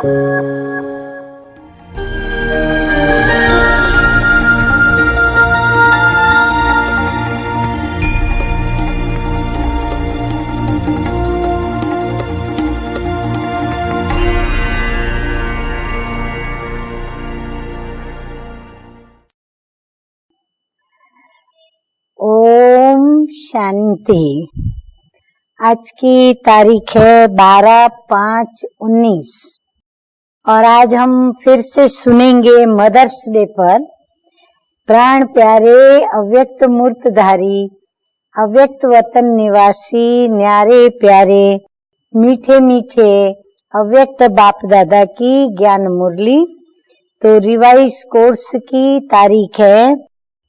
ओम शांति। आज की तारीख है 12/5/19 और आज हम फिर से सुनेंगे मदर्स डे पर प्राण प्यारे अव्यक्त मूर्तधारी अव्यक्त वतन निवासी न्यारे प्यारे मीठे मीठे अव्यक्त बाप दादा की ज्ञान मुरली। तो रिवाइज कोर्स की तारीख है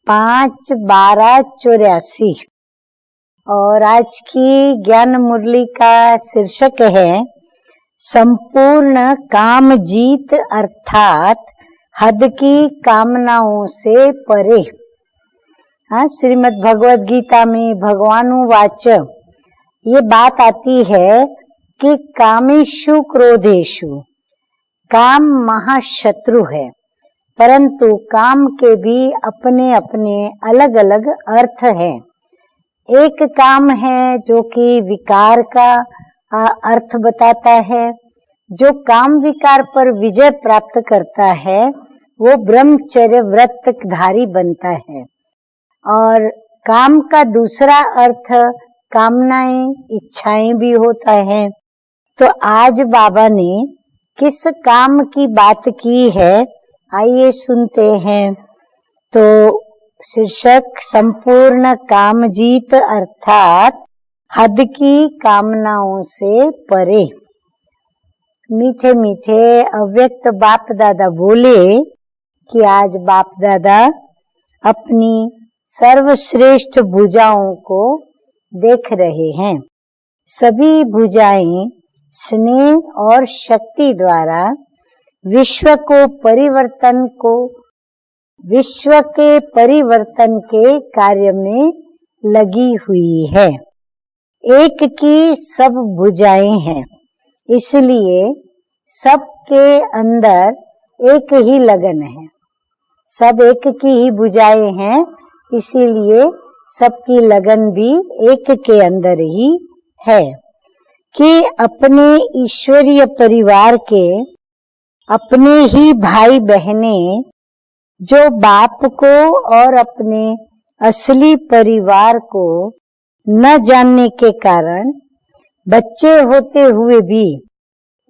5/12/84 और आज की ज्ञान मुरली का शीर्षक है संपूर्ण काम जीत अर्थात हद की कामनाओं से परे। हाँ, श्रीमद् भगवद गीता में भगवानुवाच ये बात आती है कि कामेषु क्रोधेषु काम महाशत्रु है, परंतु काम के भी अपने अपने अलग अलग अर्थ हैं। एक काम है जो कि विकार का अर्थ बताता है। जो काम विकार पर विजय प्राप्त करता है वो ब्रह्मचर्य व्रतधारी बनता है। और काम का दूसरा अर्थ कामनाएं इच्छाएं भी होता है। तो आज बाबा ने किस काम की बात की है, आइए सुनते हैं। तो शीर्षक संपूर्ण काम जीत अर्थात हद की कामनाओं से परे। मीठे मीठे अव्यक्त बाप दादा बोले कि आज बाप दादा अपनी सर्वश्रेष्ठ भुजाओं को देख रहे हैं। सभी भुजाएं स्नेह और शक्ति द्वारा विश्व के परिवर्तन के कार्य में लगी हुई है। एक की सब भुजाएं हैं, इसलिए सबके अंदर एक ही लगन है। सब एक की ही भुजाएं हैं, इसीलिए सबकी लगन भी एक के अंदर ही है कि अपने ईश्वरीय परिवार के अपने ही भाई बहने जो बाप को और अपने असली परिवार को न जानने के कारण बच्चे होते हुए भी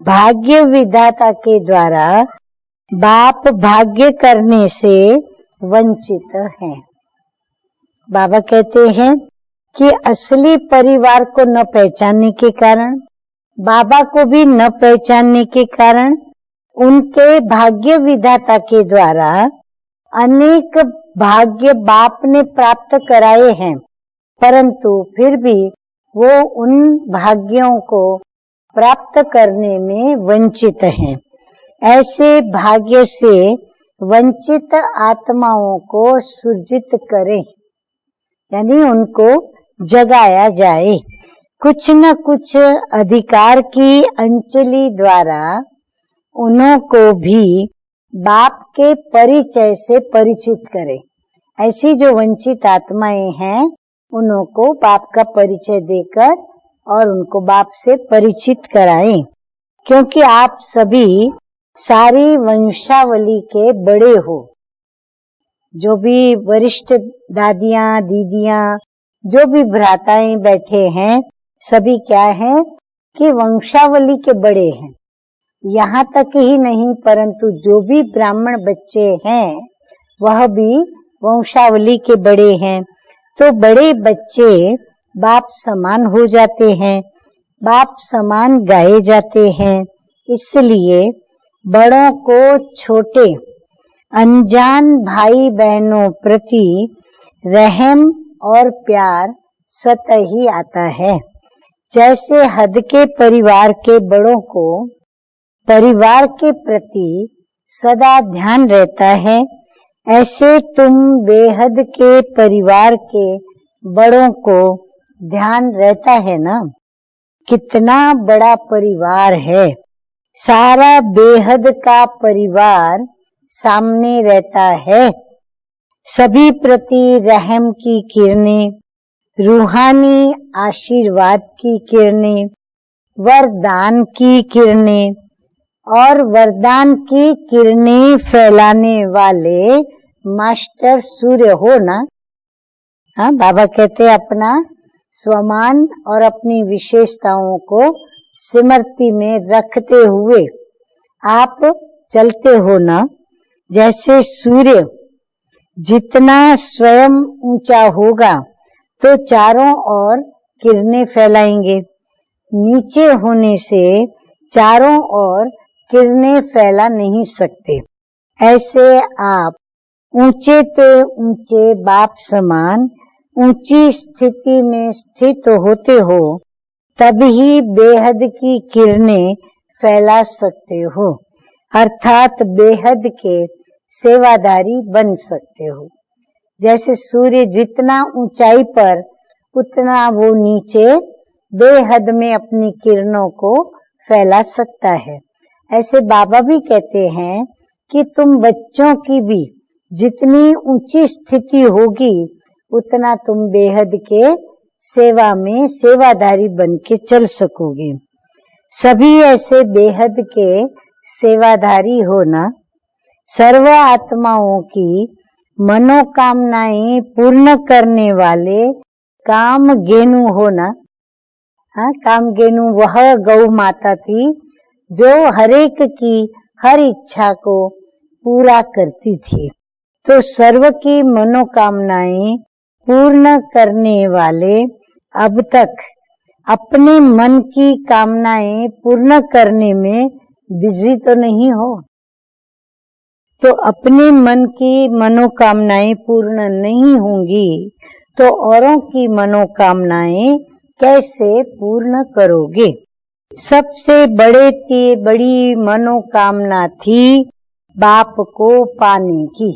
भाग्य विधाता के द्वारा बाप भाग्य करने से वंचित हैं। बाबा कहते हैं कि असली परिवार को न पहचानने के कारण, बाबा को भी न पहचानने के कारण उनके भाग्य विधाता के द्वारा अनेक भाग्य बाप ने प्राप्त कराए हैं, परंतु फिर भी वो उन भाग्यों को प्राप्त करने में वंचित हैं। ऐसे भाग्य से वंचित आत्माओं को सृजित करें, यानी उनको जगाया जाए। कुछ न कुछ अधिकार की अंजलि द्वारा उन्हों को भी बाप के परिचय से परिचित करें। ऐसी जो वंचित आत्माएं हैं उन्हों को बाप का परिचय देकर और उनको बाप से परिचित कराएं, क्योंकि आप सभी सारी वंशावली के बड़े हो। जो भी वरिष्ठ दादियां दीदियां जो भी भ्राताएं बैठे हैं सभी क्या हैं कि वंशावली के बड़े हैं। यहाँ तक ही नहीं, परंतु जो भी ब्राह्मण बच्चे हैं वह भी वंशावली के बड़े हैं। तो बड़े बच्चे बाप समान हो जाते हैं, बाप समान गाए जाते हैं। इसलिए बड़ों को छोटे अनजान भाई बहनों प्रति रहम और प्यार स्वतः ही आता है। जैसे हद के परिवार के बड़ों को परिवार के प्रति सदा ध्यान रहता है, ऐसे तुम बेहद के परिवार के बड़ों को ध्यान रहता है ना। कितना बड़ा परिवार है, सारा बेहद का परिवार सामने रहता है। सभी प्रति रहम की किरणें, रूहानी आशीर्वाद की किरणें, वरदान की किरणें और वरदान की किरणें फैलाने वाले मास्टर सूर्य हो ना। हाँ, बाबा कहते हैं अपना स्वमान और अपनी विशेषताओं को स्मृति में रखते हुए आप चलते हो ना। जैसे सूर्य जितना स्वयं ऊंचा होगा तो चारों ओर किरणें फैलाएंगे, नीचे होने से चारों ओर किरणें फैला नहीं सकते। ऐसे आप ऊंचे ते ऊंचे बाप समान ऊंची स्थिति में स्थित होते हो, तभी बेहद की किरणें फैला सकते हो, अर्थात बेहद के सेवादारी बन सकते हो। जैसे सूर्य जितना ऊंचाई पर उतना वो नीचे बेहद में अपनी किरणों को फैला सकता है। ऐसे बाबा भी कहते हैं कि तुम बच्चों की भी जितनी ऊंची स्थिति होगी उतना तुम बेहद के सेवा में सेवादारी बन के चल सकोगे। सभी ऐसे बेहद के सेवादारी होना, सर्व आत्माओं की मनोकामनाएं पूर्ण करने वाले कामधेनु होना। हाँ, कामधेनु वह गौ माता थी जो हरेक की हर इच्छा को पूरा करती थी। तो सर्व की मनोकामनाएं पूर्ण करने वाले अब तक अपने मन की कामनाएं पूर्ण करने में बिजी तो नहीं हो। तो अपने मन की मनोकामनाएं पूर्ण नहीं होंगी तो औरों की मनोकामनाएं कैसे पूर्ण करोगे। सबसे बड़ी मनोकामना थी बाप को पाने की।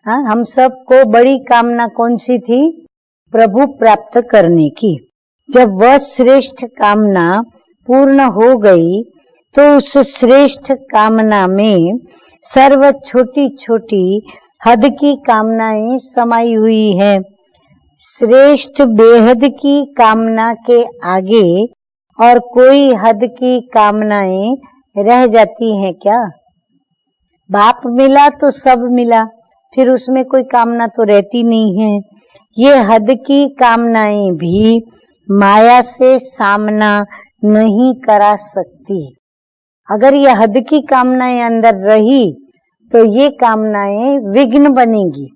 हाँ, हम सबको बड़ी कामना कौन सी थी? प्रभु प्राप्त करने की। जब वह श्रेष्ठ कामना पूर्ण हो गई तो उस श्रेष्ठ कामना में सर्व छोटी छोटी हद की कामनाएं समाई हुई हैं। श्रेष्ठ बेहद की कामना के आगे और कोई हद की कामनाएं रह जाती हैं क्या? बाप मिला तो सब मिला, फिर उसमें कोई कामना तो रहती नहीं है। ये हद की कामनाएं भी माया से सामना नहीं करा सकती। अगर ये हद की कामनाएं अंदर रही तो ये कामनाएं विघ्न बनेंगी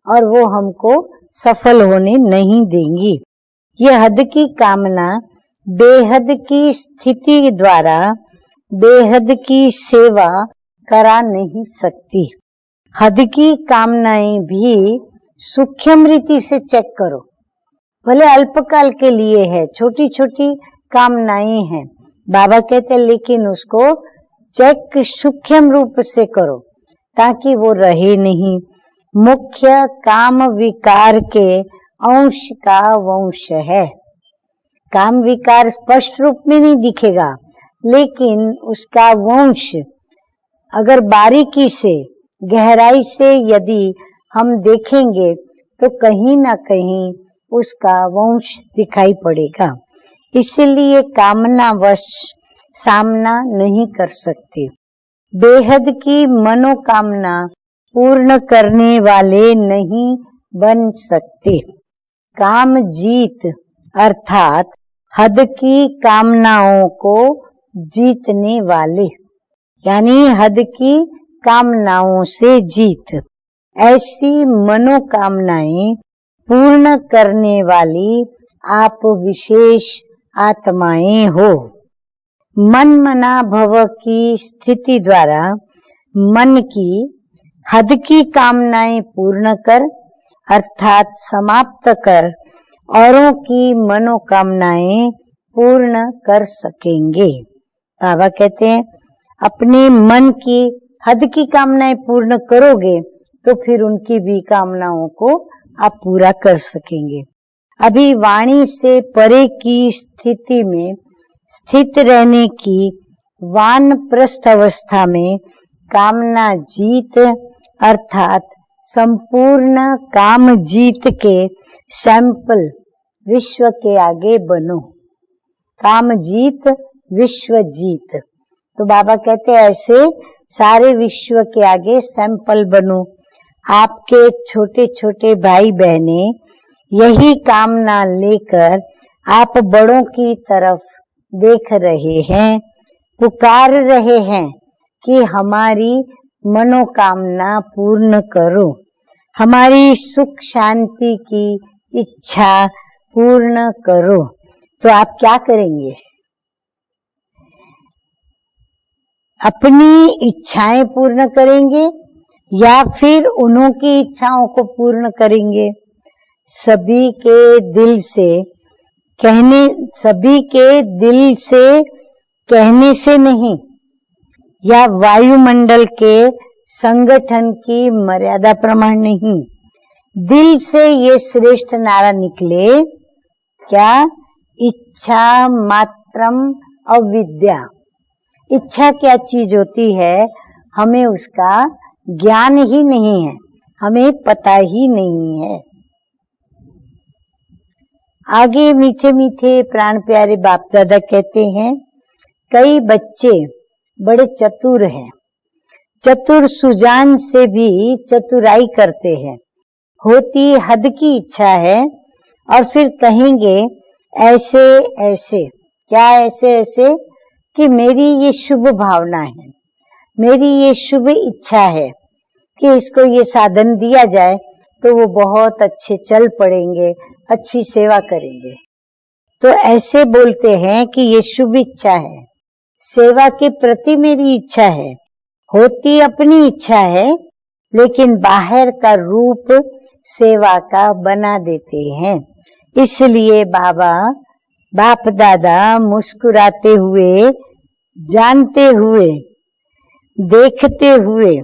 और वो हमको सफल होने नहीं देंगी। ये हद की कामना बेहद की स्थिति द्वारा बेहद की सेवा करा नहीं सकती। हद की कामनाएं भी सूक्ष्म रीति से चेक करो, भले अल्पकाल के लिए है, छोटी छोटी कामनाएं हैं। बाबा कहते लेकिन उसको चेक सूक्ष्म रूप से करो ताकि वो रहे नहीं। मुख्य काम विकार के अंश का वंश है। काम विकार स्पष्ट रूप में नहीं दिखेगा, लेकिन उसका वंश अगर बारीकी से गहराई से यदि हम देखेंगे तो कहीं ना कहीं उसका वंश दिखाई पड़ेगा। इसलिए कामनावश सामना नहीं कर सकते। बेहद की मनोकामना पूर्ण करने वाले नहीं बन सकते। काम जीत अर्थात हद की कामनाओं को जीतने वाले, यानी हद की कामनाओं से जीत। ऐसी मनोकामनाएं पूर्ण करने वाली आप विशेष आत्माएं हो। मन मना भव की स्थिति द्वारा मन की हद की कामनाएं पूर्ण कर अर्थात समाप्त कर औरों की मनोकामनाएं पूर्ण कर सकेंगे। बाबा कहते हैं अपने मन की हद की कामनाएं पूर्ण करोगे तो फिर उनकी भी कामनाओं को आप पूरा कर सकेंगे। अभी वाणी से परे की स्थिति में स्थित रहने की वानप्रस्थ अवस्था में कामना जीत अर्थात संपूर्ण काम जीत के सैंपल विश्व के आगे बनो। काम जीत विश्व जीत। तो बाबा कहते हैं ऐसे सारे विश्व के आगे सैंपल बनो। आपके छोटे छोटे भाई बहने यही कामना लेकर आप बड़ों की तरफ देख रहे हैं, पुकार रहे हैं कि हमारी मनोकामना पूर्ण करो, हमारी सुख शांति की इच्छा पूर्ण करो। तो आप क्या करेंगे? अपनी इच्छाएं पूर्ण करेंगे या फिर उन्हों की इच्छाओं को पूर्ण करेंगे? सभी के दिल से कहने से नहीं, या वायुमंडल के संगठन की मर्यादा प्रमाण नहीं, दिल से ये श्रेष्ठ नारा निकले क्या? इच्छा मात्रम अविद्या। इच्छा क्या चीज होती है हमें उसका ज्ञान ही नहीं है, हमें पता ही नहीं है। आगे मीठे मीठे प्राण प्यारे बाप दादा कहते हैं, कई बच्चे बड़े चतुर हैं, चतुर सुजान से भी चतुराई करते हैं, होती हद की इच्छा है और फिर कहेंगे ऐसे ऐसे। क्या ऐसे ऐसे? कि मेरी ये शुभ भावना है, मेरी ये शुभ इच्छा है कि इसको ये साधन दिया जाए तो वो बहुत अच्छे चल पड़ेंगे, अच्छी सेवा करेंगे। तो ऐसे बोलते हैं कि ये शुभ इच्छा है, सेवा के प्रति मेरी इच्छा है, होती अपनी इच्छा है लेकिन बाहर का रूप सेवा का बना देते हैं। इसलिए बाप दादा मुस्कुराते हुए, जानते हुए, देखते हुए,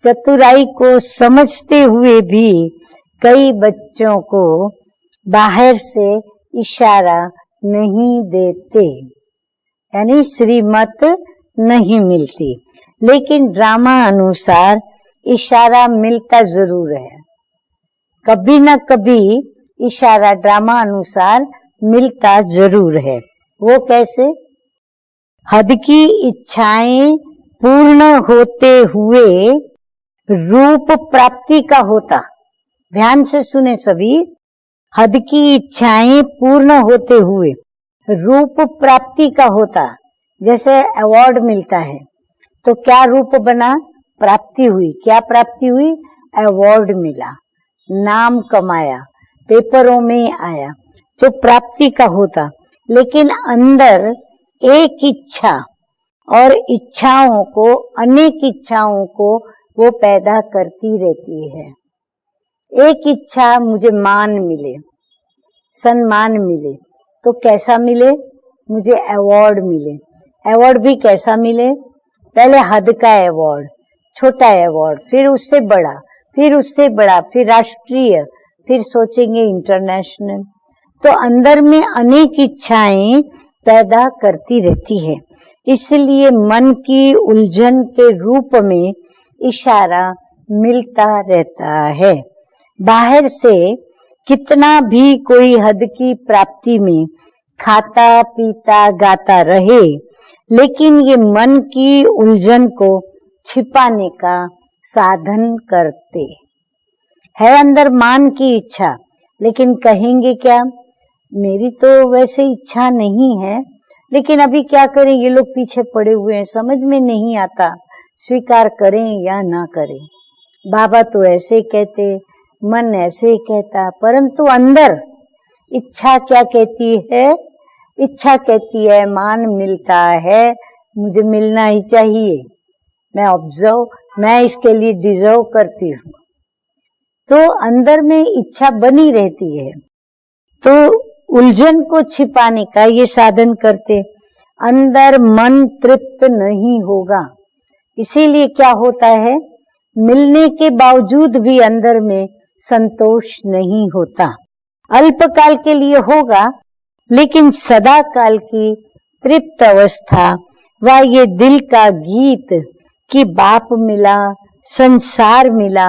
चतुराई को समझते हुए भी कई बच्चों को बाहर से इशारा नहीं देते, यानी श्रीमत नहीं मिलती, लेकिन ड्रामा अनुसार इशारा मिलता जरूर है। कभी न कभी इशारा ड्रामा अनुसार मिलता जरूर है। वो कैसे? हद की इच्छाएं पूर्ण होते हुए रूप प्राप्ति का होता। ध्यान से सुने सभी, हद की इच्छाएं पूर्ण होते हुए रूप प्राप्ति का होता। जैसे अवार्ड मिलता है तो क्या रूप बना? प्राप्ति हुई। क्या प्राप्ति हुई? अवार्ड मिला, नाम कमाया, पेपरों में आया, तो प्राप्ति का होता। लेकिन अंदर एक इच्छा और इच्छाओं को, अनेक इच्छाओं को वो पैदा करती रहती है। एक इच्छा मुझे मान मिले, सम्मान मिले, तो कैसा मिले? मुझे अवार्ड मिले। अवार्ड भी कैसा मिले? पहले हद का अवार्ड, छोटा अवार्ड, फिर उससे बड़ा, फिर उससे बड़ा, फिर राष्ट्रीय, फिर सोचेंगे इंटरनेशनल। तो अंदर में अनेक इच्छाएं पैदा करती रहती है। इसलिए मन की उलझन के रूप में इशारा मिलता रहता है। बाहर से कितना भी कोई हद की प्राप्ति में खाता पीता गाता रहे, लेकिन ये मन की उलझन को छिपाने का साधन करते है। अंदर मान की इच्छा, लेकिन कहेंगे क्या? मेरी तो वैसे इच्छा नहीं है, लेकिन अभी क्या करें, ये लोग पीछे पड़े हुए हैं, समझ में नहीं आता, स्वीकार करें या ना करें। बाबा तो ऐसे कहते, मन ऐसे कहता, परंतु अंदर इच्छा क्या कहती है? इच्छा कहती है मान मिलता है, मुझे मिलना ही चाहिए, मैं इसके लिए डिजर्व करती हूँ। तो अंदर में इच्छा बनी रहती है। तो उलझन को छिपाने का ये साधन करते। अंदर मन तृप्त नहीं होगा, इसीलिए क्या होता है, मिलने के बावजूद भी अंदर में संतोष नहीं होता। अल्पकाल के लिए होगा, लेकिन सदा काल की तृप्त अवस्था वह ये दिल का गीत कि बाप मिला संसार मिला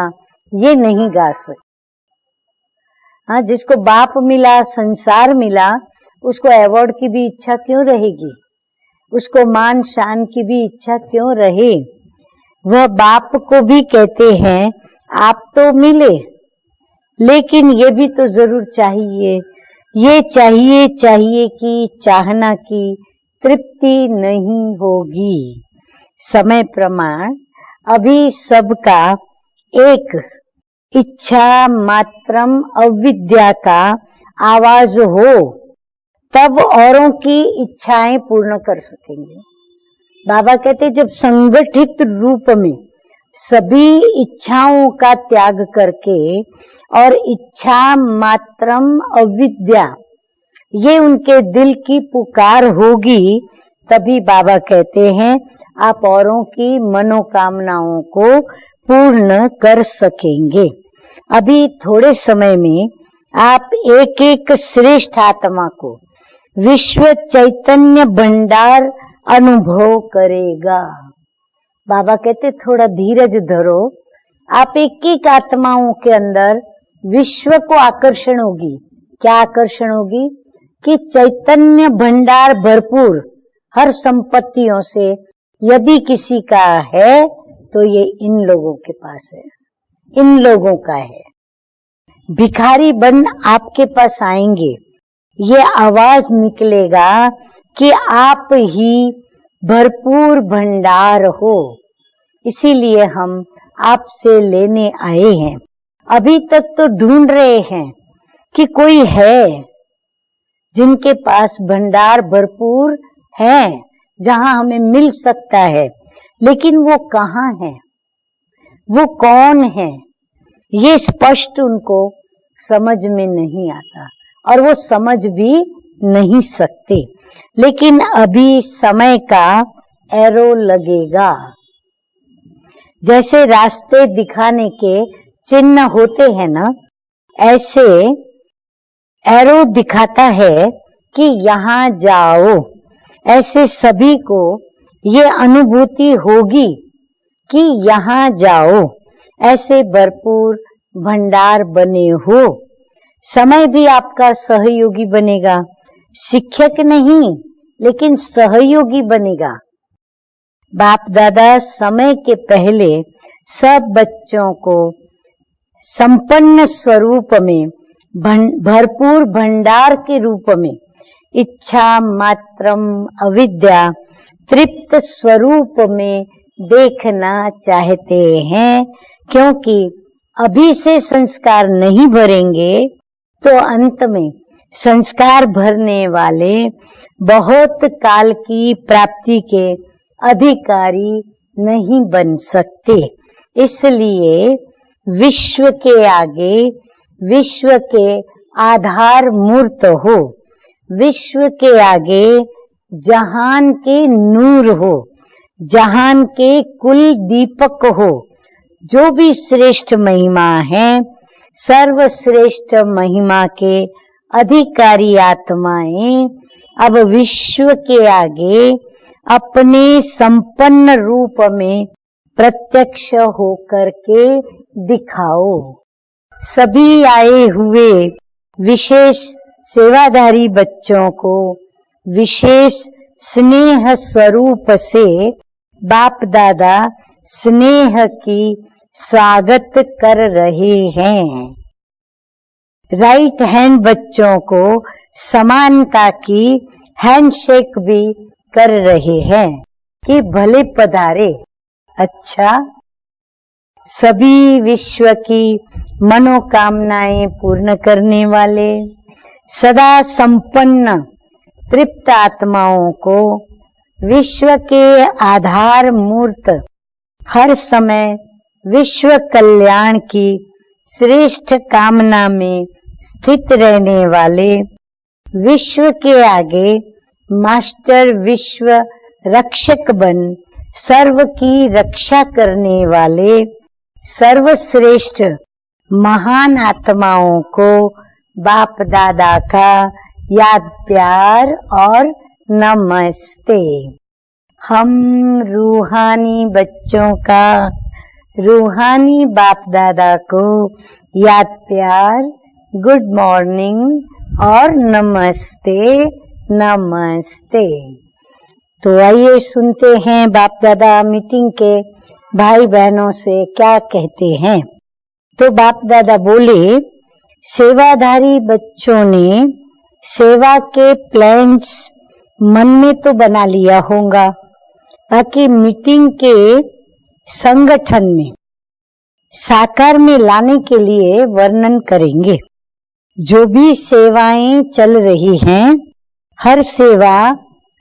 ये नहीं गा सकते। हाँ, जिसको बाप मिला संसार मिला उसको अवार्ड की भी इच्छा क्यों रहेगी, उसको मान शान की भी इच्छा क्यों रहे। वह बाप को भी कहते हैं आप तो मिले, लेकिन ये भी तो जरूर चाहिए, ये चाहिए कि चाहना की तृप्ति नहीं होगी। समय प्रमाण अभी सबका एक इच्छा मात्रम अविद्या का आवाज हो, तब औरों की इच्छाएं पूर्ण कर सकेंगे। बाबा कहते जब संगठित रूप में सभी इच्छाओं का त्याग करके और इच्छा मात्रम अविद्या ये उनके दिल की पुकार होगी, तभी बाबा कहते हैं आप औरों की मनोकामनाओं को पूर्ण कर सकेंगे। अभी थोड़े समय में आप एक एक श्रेष्ठ आत्मा को विश्व चैतन्य भंडार अनुभव करेगा। बाबा कहते थोड़ा धीरज धरो, आप एक एक आत्माओं के अंदर विश्व को आकर्षण होगी। क्या आकर्षण होगी कि चैतन्य भंडार भरपूर हर संपत्तियों से यदि किसी का है तो ये इन लोगों के पास है, इन लोगों का है। भिखारी बन आपके पास आएंगे, ये आवाज निकलेगा कि आप ही भरपूर भंडार हो, इसीलिए हम आपसे लेने आए हैं। अभी तक तो ढूंढ रहे हैं कि कोई है जिनके पास भंडार भरपूर है, जहां हमें मिल सकता है, लेकिन वो कहाँ है, वो कौन है, ये स्पष्ट उनको समझ में नहीं आता और वो समझ भी नहीं सकते। लेकिन अभी समय का एरो लगेगा। जैसे रास्ते दिखाने के चिन्ह होते हैं ना, ऐसे एरो दिखाता है कि यहाँ जाओ। ऐसे सभी को ये अनुभूति होगी कि यहाँ जाओ, ऐसे भरपूर भंडार बने हो। समय भी आपका सहयोगी बनेगा, शिक्षक नहीं लेकिन सहयोगी बनेगा। बाप दादा समय के पहले सब बच्चों को संपन्न स्वरूप में भरपूर भंडार के रूप में इच्छा मात्रम अविद्या तृप्त स्वरूप में देखना चाहते हैं, क्योंकि अभी से संस्कार नहीं भरेंगे तो अंत में संस्कार भरने वाले बहुत काल की प्राप्ति के अधिकारी नहीं बन सकते। इसलिए विश्व के आगे विश्व के आधार मूर्त हो, विश्व के आगे जहान के नूर हो, जहान के कुल दीपक हो। जो भी श्रेष्ठ महिमा है, सर्वश्रेष्ठ महिमा के अधिकारी आत्माएं अब विश्व के आगे अपने संपन्न रूप में प्रत्यक्ष होकर के दिखाओ। सभी आए हुए विशेष सेवाधारी बच्चों को विशेष स्नेह स्वरूप से बाप दादा स्नेह की स्वागत कर रहे हैं। राइट हैंड बच्चों को समानता की हैंडशेक भी कर रहे हैं कि भले पधारे। अच्छा, सभी विश्व की मनोकामनाएं पूर्ण करने वाले सदा संपन्न तृप्त आत्माओं को विश्व के आधार मूर्त हर समय विश्व कल्याण की श्रेष्ठ कामना में स्थित रहने वाले, विश्व के आगे मास्टर विश्व रक्षक बन सर्व की रक्षा करने वाले सर्वश्रेष्ठ महान आत्माओं को बाप दादा का याद प्यार और नमस्ते। हम रूहानी बच्चों का रूहानी बाप दादा को याद प्यार, गुड मॉर्निंग और नमस्ते नमस्ते। तो आइए सुनते हैं बाप दादा मीटिंग के भाई बहनों से क्या कहते हैं। तो बाप दादा बोले, सेवाधारी बच्चों ने सेवा के प्लान्स मन में तो बना लिया होगा, ताकि मीटिंग के संगठन में साकार में लाने के लिए वर्णन करेंगे। जो भी सेवाएं चल रही हैं, हर सेवा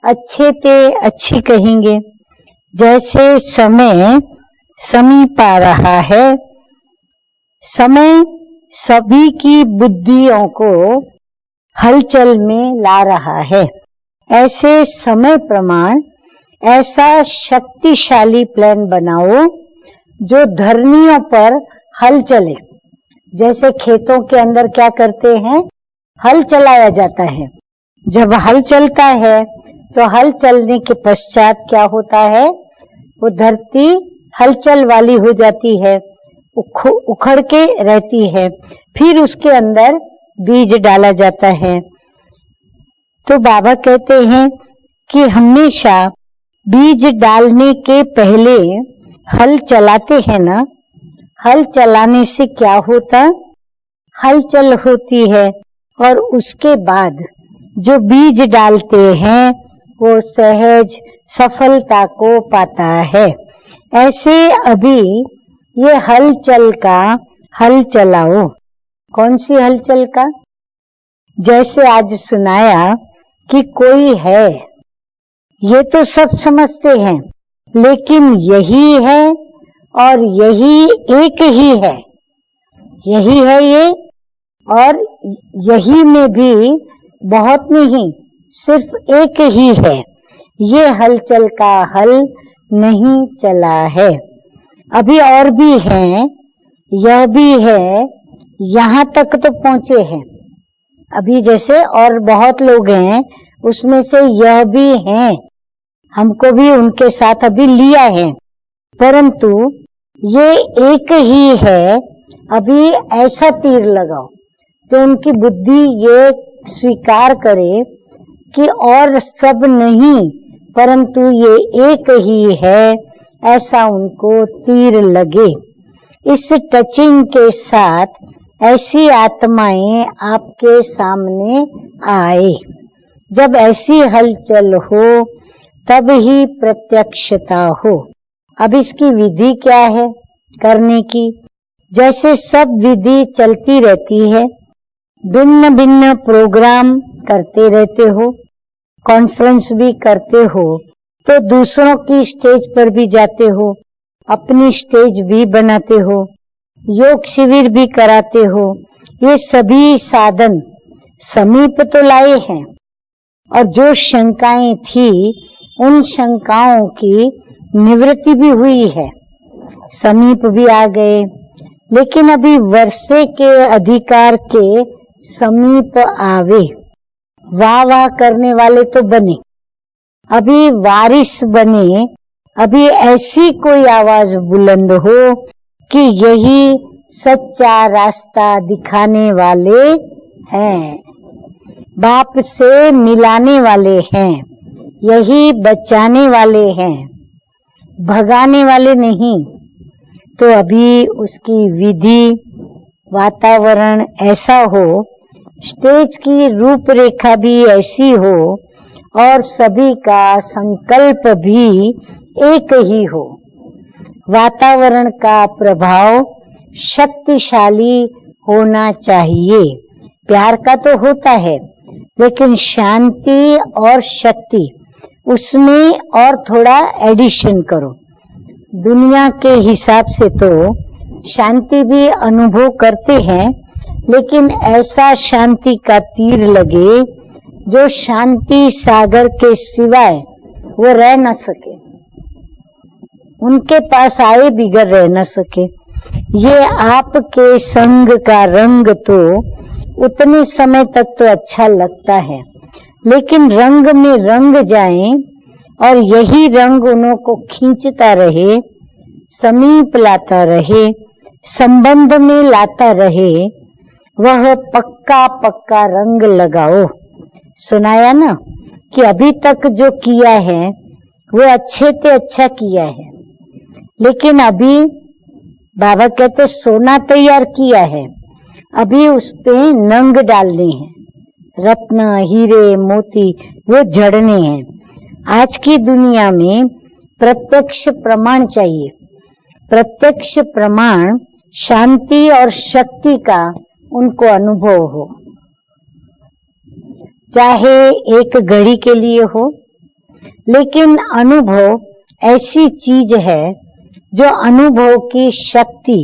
अच्छे ते अच्छी कहेंगे। जैसे समय समीप आ रहा है, समय सभी की बुद्धियों को हलचल में ला रहा है। ऐसे समय प्रमाण ऐसा शक्तिशाली प्लान बनाओ जो धरनियों पर हल चले। जैसे खेतों के अंदर क्या करते हैं, हल चलाया जाता है। जब हल चलता है तो हल चलने के पश्चात क्या होता है, वो धरती हलचल वाली हो जाती है, उखड़ के रहती है। फिर उसके अंदर बीज डाला जाता है। तो बाबा कहते हैं कि हमेशा बीज डालने के पहले हल चलाते हैं ना। हल चलाने से क्या होता, हलचल होती है और उसके बाद जो बीज डालते हैं वो सहज सफलता को पाता है। ऐसे अभी ये हलचल का हल चलाओ। कौन सी हलचल का? जैसे आज सुनाया कि कोई है, ये तो सब समझते हैं, लेकिन यही है और यही एक ही है। यही है ये, और यही में भी बहुत नहीं, सिर्फ एक ही है। ये हलचल का हल नहीं चला है। अभी और भी हैं, यह भी है, यहाँ तक तो पहुंचे हैं। अभी जैसे और बहुत लोग हैं, उसमें से यह भी हैं, हमको भी उनके साथ अभी लिया है, परंतु ये एक ही है। अभी ऐसा तीर लगाओ जो उनकी बुद्धि ये स्वीकार करे कि और सब नहीं, परंतु ये एक ही है, ऐसा उनको तीर लगे। इस टचिंग के साथ ऐसी आत्माएं आपके सामने आए। जब ऐसी हलचल हो तब ही प्रत्यक्षता हो। अब इसकी विधि क्या है करने की? जैसे सब विधि चलती रहती है, भिन्न भिन्न प्रोग्राम करते रहते हो, कॉन्फ्रेंस भी करते हो, तो दूसरों की स्टेज पर भी जाते हो, अपनी स्टेज भी बनाते हो, योग शिविर भी कराते हो। ये सभी साधन समीप तो लाए हैं, और जो शंकाएं थी उन शंकाओं की निवृत्ति भी हुई है, समीप भी आ गए। लेकिन अभी वर्षे के अधिकार के समीप आवे, वाह वाह करने वाले तो बने, अभी वारिस बने। अभी ऐसी कोई आवाज बुलंद हो कि यही सच्चा रास्ता दिखाने वाले हैं, बाप से मिलाने वाले हैं, यही बचाने वाले हैं, भगाने वाले नहीं। तो अभी उसकी विधि वातावरण ऐसा हो, स्टेज की रूपरेखा भी ऐसी हो, और सभी का संकल्प भी एक ही हो। वातावरण का प्रभाव शक्तिशाली होना चाहिए। प्यार का तो होता है, लेकिन शांति और शक्ति, उसमें और थोड़ा एडिशन करो। दुनिया के हिसाब से तो शांति भी अनुभव करते हैं, लेकिन ऐसा शांति का तीर लगे जो शांति सागर के सिवाय वो रह न सके, उनके पास आए बिगर रह न सके। ये आपके संग का रंग तो उतने समय तक तो अच्छा लगता है, लेकिन रंग में रंग जाएं और यही रंग उन्हों को खींचता रहे, समीप लाता रहे, संबंध में लाता रहे, वह पक्का पक्का रंग लगाओ। सुनाया ना कि अभी तक जो किया है वो अच्छे से अच्छा किया है, लेकिन अभी बाबा कहते सोना तैयार किया है, अभी उस पे नंग डालने हैं, रत्न हीरे मोती वो जड़ने हैं। आज की दुनिया में प्रत्यक्ष प्रमाण चाहिए, प्रत्यक्ष प्रमाण शांति और शक्ति का उनको अनुभव हो, चाहे एक घड़ी के लिए हो, लेकिन अनुभव ऐसी चीज है जो अनुभव की शक्ति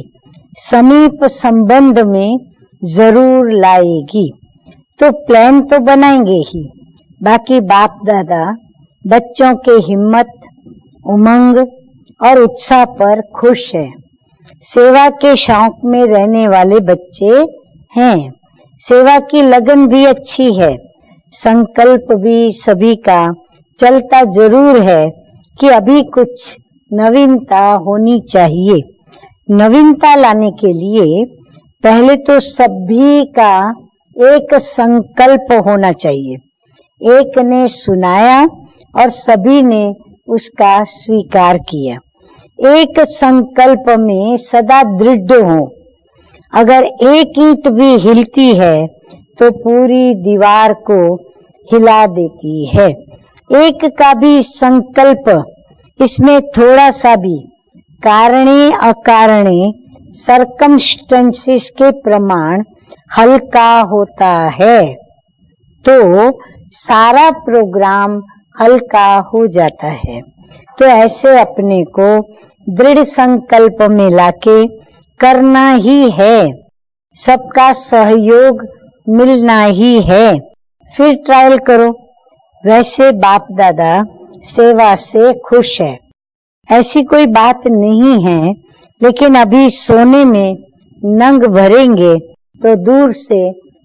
समीप संबंध में जरूर लाएगी। तो प्लान तो बनाएंगे ही, बाकी बाप दादा बच्चों के हिम्मत, उमंग और उत्साह पर खुश है। सेवा के शौक में रहने वाले बच्चे हैं, सेवा की लगन भी अच्छी है, संकल्प भी सभी का चलता जरूर है कि अभी कुछ नवीनता होनी चाहिए। नवीनता लाने के लिए पहले तो सभी का एक संकल्प होना चाहिए। एक ने सुनाया और सभी ने उसका स्वीकार किया। एक संकल्प में सदा दृढ़ हो। अगर एक ईंट भी हिलती है तो पूरी दीवार को हिला देती है। एक का भी संकल्प, इसमें थोड़ा सा भी कारणे अकारणे सरकमस्टेंसेस के प्रमाण हल्का होता है तो सारा प्रोग्राम हल्का हो जाता है। तो ऐसे अपने को दृढ़ संकल्प में लाके करना ही है, सबका सहयोग मिलना ही है, फिर ट्रायल करो। वैसे बाप दादा सेवा से खुश है, ऐसी कोई बात नहीं है, लेकिन अभी सोने में नंग भरेंगे तो दूर से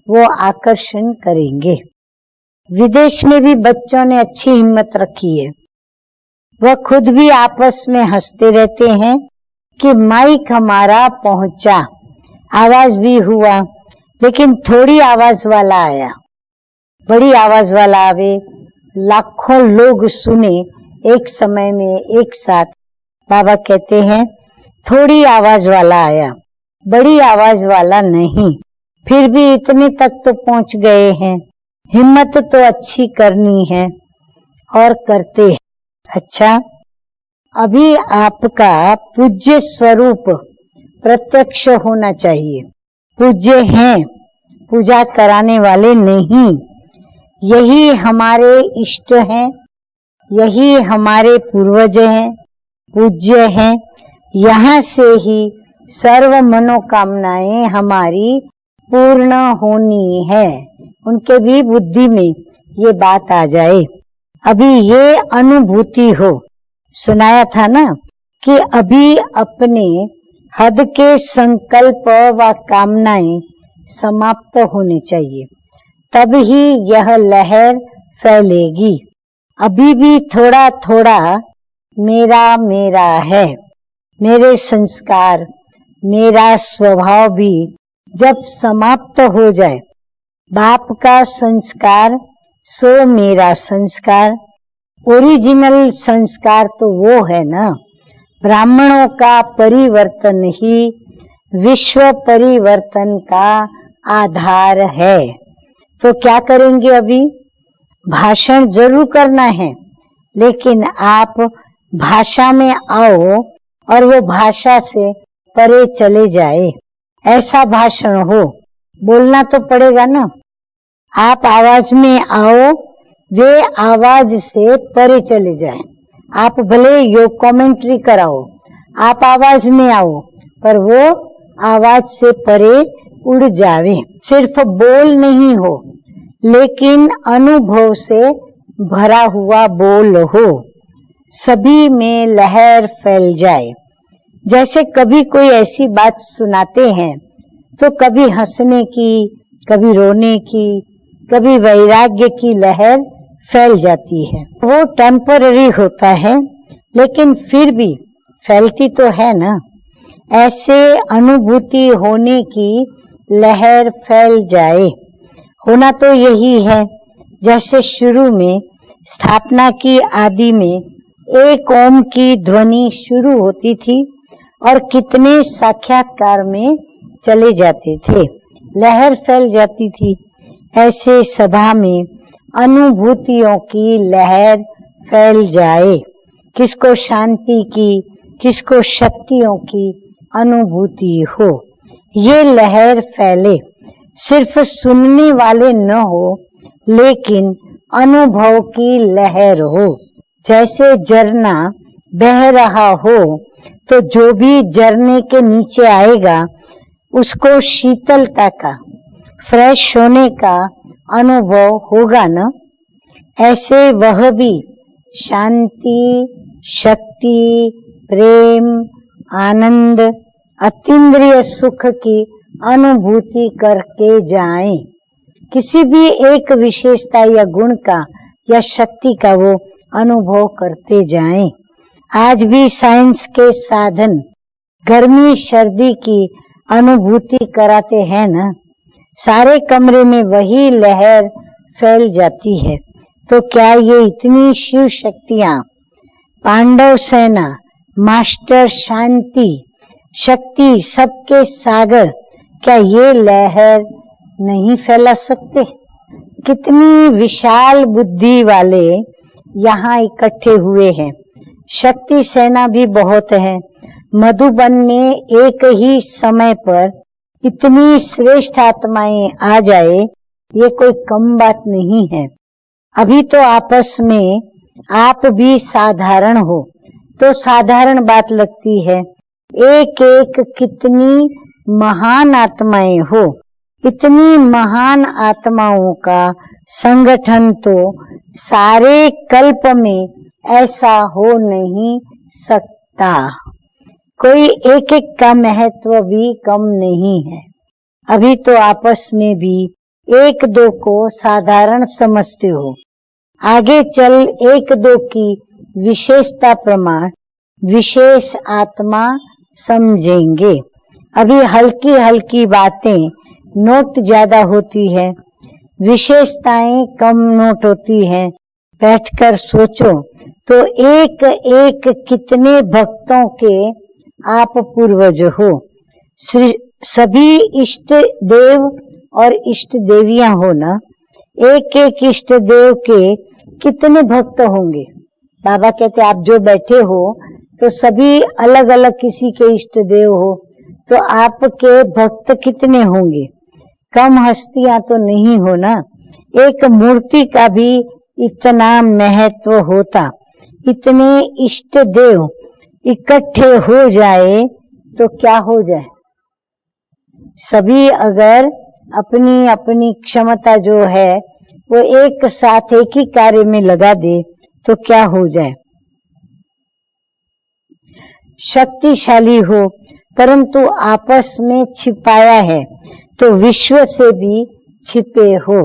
वो आकर्षण करेंगे। विदेश में भी बच्चों ने अच्छी हिम्मत रखी है, वह खुद भी आपस में हंसते रहते हैं कि माइक हमारा पहुंचा, आवाज भी हुआ, लेकिन थोड़ी आवाज वाला आया, बड़ी आवाज वाला आवे, लाखों लोग सुने एक समय में एक साथ। बाबा कहते हैं थोड़ी आवाज वाला आया, बड़ी आवाज वाला नहीं, फिर भी इतने तक तो पहुंच गए हैं। हिम्मत तो अच्छी करनी है और करते हैं। अच्छा, अभी आपका पूज्य स्वरूप प्रत्यक्ष होना चाहिए। पूज्य हैं, पूजा कराने वाले नहीं। यही हमारे इष्ट हैं, यही हमारे पूर्वज हैं, पूज्य हैं। यहाँ से ही सर्व मनोकामनाएं हमारी पूर्ण होनी है। उनके भी बुद्धि में ये बात आ जाए, अभी ये अनुभूति हो। सुनाया था ना कि अभी अपने हद के संकल्प व कामनाएं समाप्त होने चाहिए, तब ही यह लहर फैलेगी। अभी भी थोड़ा थोड़ा मेरा मेरा है, मेरे संस्कार, मेरा स्वभाव भी जब समाप्त हो जाए, बाप का संस्कार सो मेरा संस्कार, ओरिजिनल संस्कार तो वो है ना। ब्राह्मणों का परिवर्तन ही विश्व परिवर्तन का आधार है। तो क्या करेंगे? अभी भाषण जरूर करना है, लेकिन आप भाषा में आओ और वो भाषा से परे चले जाए, ऐसा भाषण हो। बोलना तो पड़ेगा ना। आप आवाज में आओ, वे आवाज से परे चले जाए। आप भले योग कमेंट्री कराओ, आप आवाज में आओ, पर वो आवाज से परे उड़ जावे। सिर्फ बोल नहीं हो, लेकिन अनुभव से भरा हुआ बोल हो, सभी में लहर फैल जाए। जैसे कभी कोई ऐसी बात सुनाते हैं तो कभी हंसने की, कभी रोने की, कभी वैराग्य की लहर फैल जाती है। वो टेम्पररी होता है, लेकिन फिर भी फैलती तो है ना। ऐसे अनुभूति होने की लहर फैल जाए, होना तो यही है। जैसे शुरू में स्थापना की आदि में एक ओम की ध्वनि शुरू होती थी और कितने साक्षात्कार में चले जाते थे, लहर फैल जाती थी। ऐसे सभा में अनुभूतियों की लहर फैल जाए, किसको शांति की, किसको शक्तियों की अनुभूति हो, ये लहर फैले। सिर्फ सुनने वाले न हो, लेकिन अनुभव की लहर हो। जैसे झरना बह रहा हो तो जो भी झरने के नीचे आएगा उसको शीतलता का, फ्रेश होने का अनुभव होगा न। ऐसे वह भी शांति, शक्ति, प्रेम, आनंद, अतीन्द्रिय सुख की अनुभूति करके जाएं। किसी भी एक विशेषता या गुण का या शक्ति का वो अनुभव करते जाएं। आज भी साइंस के साधन गर्मी सर्दी की अनुभूति कराते हैं ना। सारे कमरे में वही लहर फैल जाती है। तो क्या ये इतनी शिव शक्तियां, पांडव सेना, मास्टर शांति, शक्ति, सबके सागर, क्या ये लहर नहीं फैला सकते? कितनी विशाल बुद्धि वाले यहाँ इकट्ठे हुए हैं। शक्ति सेना भी बहुत है। मधुबन में एक ही समय पर इतनी श्रेष्ठ आत्माएं आ जाए, ये कोई कम बात नहीं है। अभी तो आपस में आप भी साधारण हो तो साधारण बात लगती है। एक एक कितनी महान आत्माएं हो। इतनी महान आत्माओं का संगठन तो सारे कल्प में ऐसा हो नहीं सकता। कोई एक एक का महत्व भी कम नहीं है। अभी तो आपस में भी एक दो को साधारण समझते हो, आगे चल एक दो की विशेषता प्रमाण विशेष आत्मा समझेंगे। अभी हल्की हल्की बातें नोट ज्यादा होती है, विशेषताएं कम नोट होती है। बैठकर सोचो तो एक एक कितने भक्तों के आप पूर्वज हो। सभी इष्ट देव और इष्ट देवियां हो ना। एक एक इष्ट देव के कितने भक्त होंगे। बाबा कहते आप जो बैठे हो तो सभी अलग अलग किसी के इष्ट देव हो, तो आपके भक्त कितने होंगे? कम हस्तियां तो नहीं हो ना। एक मूर्ति का भी इतना महत्व होता। इतने इष्ट देव इकट्ठे हो जाए तो क्या हो जाए? सभी अगर अपनी अपनी क्षमता जो है वो एक साथ एक ही कार्य में लगा दे तो क्या हो जाए? शक्तिशाली हो, परंतु आपस में छिपाया है तो विश्व से भी छिपे हो।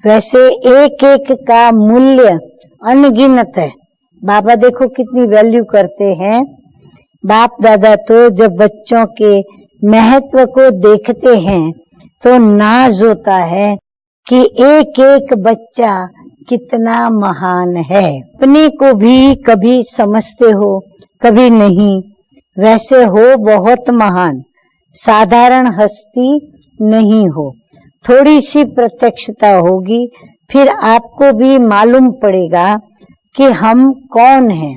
वैसे एक एक का मूल्य अनगिनत है। बाबा देखो कितनी वैल्यू करते हैं। बाप दादा तो जब बच्चों के महत्व को देखते हैं तो नाज होता है कि एक एक बच्चा कितना महान है। अपने को भी कभी समझते हो, कभी नहीं। वैसे हो बहुत महान, साधारण हस्ती नहीं हो। थोड़ी सी प्रत्यक्षता होगी, फिर आपको भी मालूम पड़ेगा कि हम कौन हैं।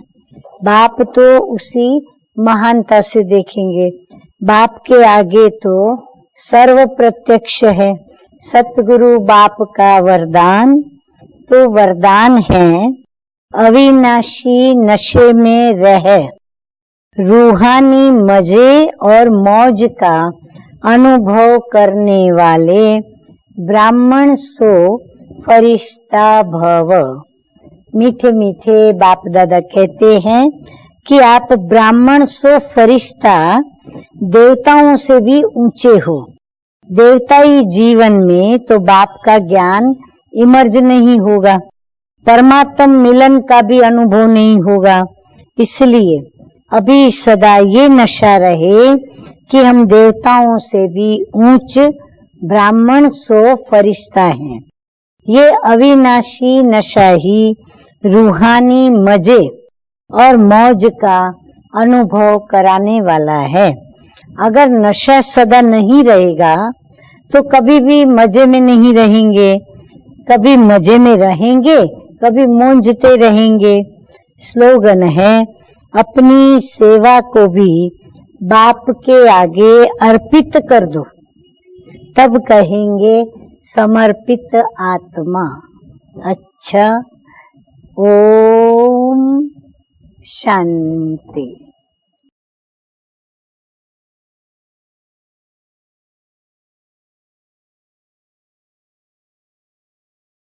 बाप तो उसी महानता से देखेंगे। बाप के आगे तो सर्व प्रत्यक्ष है। सतगुरु बाप का वरदान तो वरदान है, अविनाशी नशे में रह, रूहानी मजे और मौज का अनुभव करने वाले ब्राह्मण सो फरिश्ता भव। मीठे मीठे बाप दादा कहते हैं कि आप ब्राह्मण सो फरिश्ता, देवताओं से भी ऊंचे हो। देवताई जीवन में तो बाप का ज्ञान इमर्ज नहीं होगा। परमात्म मिलन का भी अनुभव नहीं होगा। इसलिए अभी सदा ये नशा रहे कि हम देवताओं से भी ऊंच ब्राह्मण सो फरिश्ता हैं। ये अविनाशी नशा ही रूहानी मजे और मौज का अनुभव कराने वाला है। अगर नशा सदा नहीं रहेगा तो कभी भी मजे में नहीं रहेंगे, कभी मजे में रहेंगे, कभी मूंझते रहेंगे। स्लोगन है, अपनी सेवा को भी बाप के आगे अर्पित कर दो, तब कहेंगे समर्पित आत्मा। अच्छा, ओम शांति।